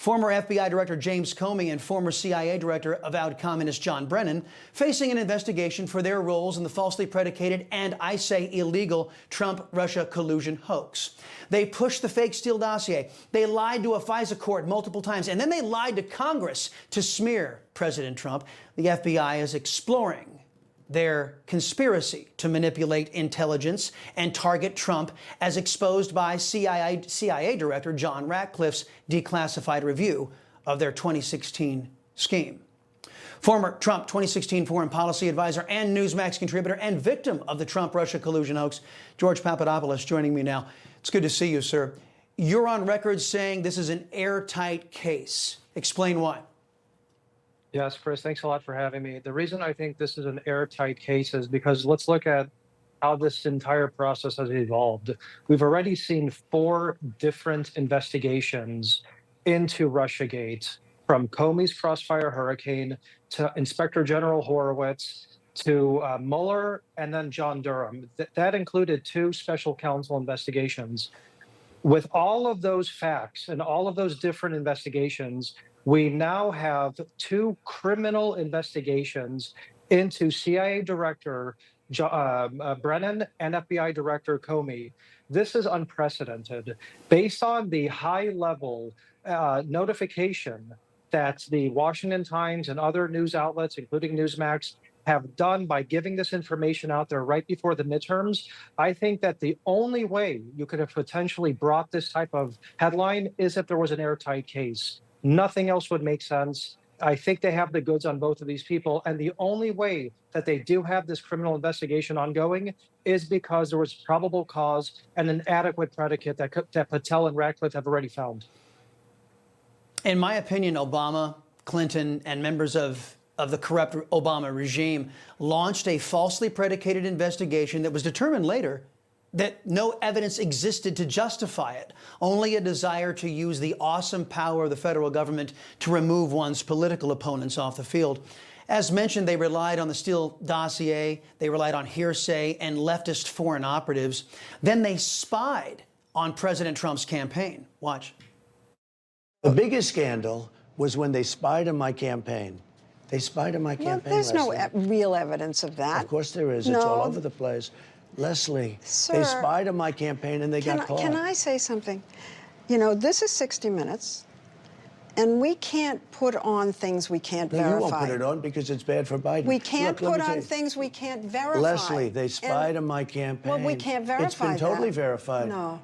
Former FBI Director James Comey and former CIA Director avowed communist John Brennan facing an investigation for their roles in the falsely predicated and, I say, illegal Trump-Russia collusion hoax. They pushed the fake Steele dossier. They lied to a FISA court multiple times, and then they lied to Congress to smear President Trump. The FBI is exploring their conspiracy to manipulate intelligence and target Trump, as exposed by CIA Director John Ratcliffe's declassified review of their 2016 scheme. Former Trump 2016 foreign policy advisor and Newsmax contributor and victim of the Trump-Russia collusion hoax, George Papadopoulos, joining me now. It's good to see you, sir. You're on record saying this is an airtight case. Explain why. Yes, Chris, thanks a lot for having me. The reason I think this is an airtight case is because let's look at how this entire process has evolved. We've already seen 4 different investigations into Russiagate, from Comey's Crossfire Hurricane to Inspector General Horowitz to Mueller and then John Durham. That included 2 special counsel investigations. With all of those facts and all of those different investigations, we now have 2 criminal investigations into CIA Director Brennan and FBI Director Comey. This is unprecedented. Based on the high-level notification that the Washington Times and other news outlets, including Newsmax, have done by giving this information out there right before the midterms, I think that the only way you could have potentially brought this type of headline is if there was an airtight case. Nothing else would make sense. I think they have the goods on both of these people. And the only way that they do have this criminal investigation ongoing is because there was probable cause and an adequate predicate that Patel and Ratcliffe have already found. In my opinion, Obama, Clinton, and members of the corrupt Obama regime launched a falsely predicated investigation that was determined later that no evidence existed to justify it, only a desire to use the awesome power of the federal government to remove one's political opponents off the field. As mentioned, they relied on the Steele dossier, they relied on hearsay and leftist foreign operatives. Then they spied on President Trump's campaign. Watch. The biggest scandal was when they spied on my campaign. They spied on my campaign. Well, there's no real evidence of that. Of course there is. No. It's all over the place. Leslie, Sir, they spied on my campaign and they got caught. Can I say something? You know, this is 60 Minutes, and we can't put on things we can't verify. You won't put it on because it's bad for Biden. We can't put on things we can't verify. Leslie, they spied on my campaign. Well, we can't verify It's been totally verified. No.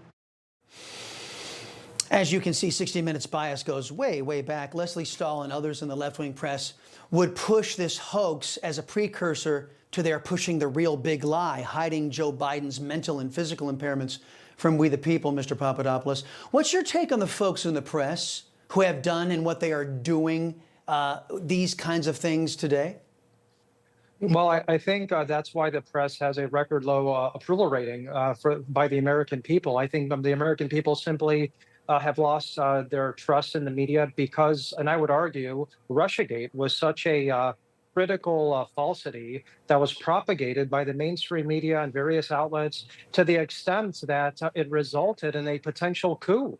As you can see, 60 Minutes bias goes way, way back. Leslie Stahl and others in the left-wing press would push this hoax as a precursor to their pushing the real big lie, hiding Joe Biden's mental and physical impairments from we the people, Mr. Papadopoulos. What's your take on the folks in the press who have done and what they are doing these kinds of things today? Well, I think that's why the press has a record low approval rating by the American people. I think the American people simply have lost their trust in the media because, and I would argue, Russiagate was such a critical falsity that was propagated by the mainstream media and various outlets to the extent that it resulted in a potential coup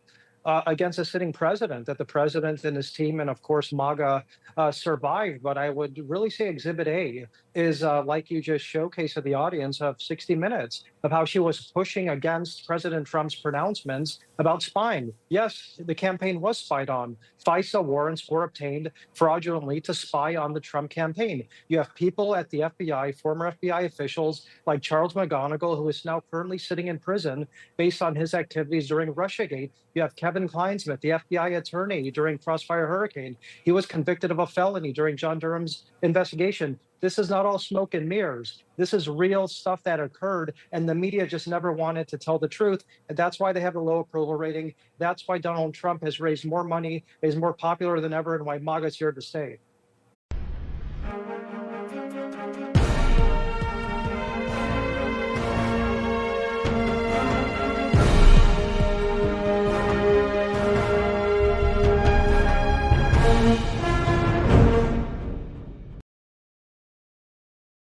against a sitting president, that the president and his team and, of course, MAGA survived. But I would really say Exhibit A is, like you just showcased to the audience of 60 Minutes, of how she was pushing against President Trump's pronouncements about spying. Yes, the campaign was spied on. FISA warrants were obtained fraudulently to spy on the Trump campaign. You have people at the FBI, former FBI officials like Charles McGonigal, who is now currently sitting in prison based on his activities during Russiagate. You have Kevin Kleinsmith, the FBI attorney during Crossfire Hurricane. He was convicted of a felony during John Durham's investigation. This is not all smoke and mirrors. This is real stuff that occurred, and the media just never wanted to tell the truth. And that's why they have a low approval rating. That's why Donald Trump has raised more money, is more popular than ever, and why MAGA's here to stay.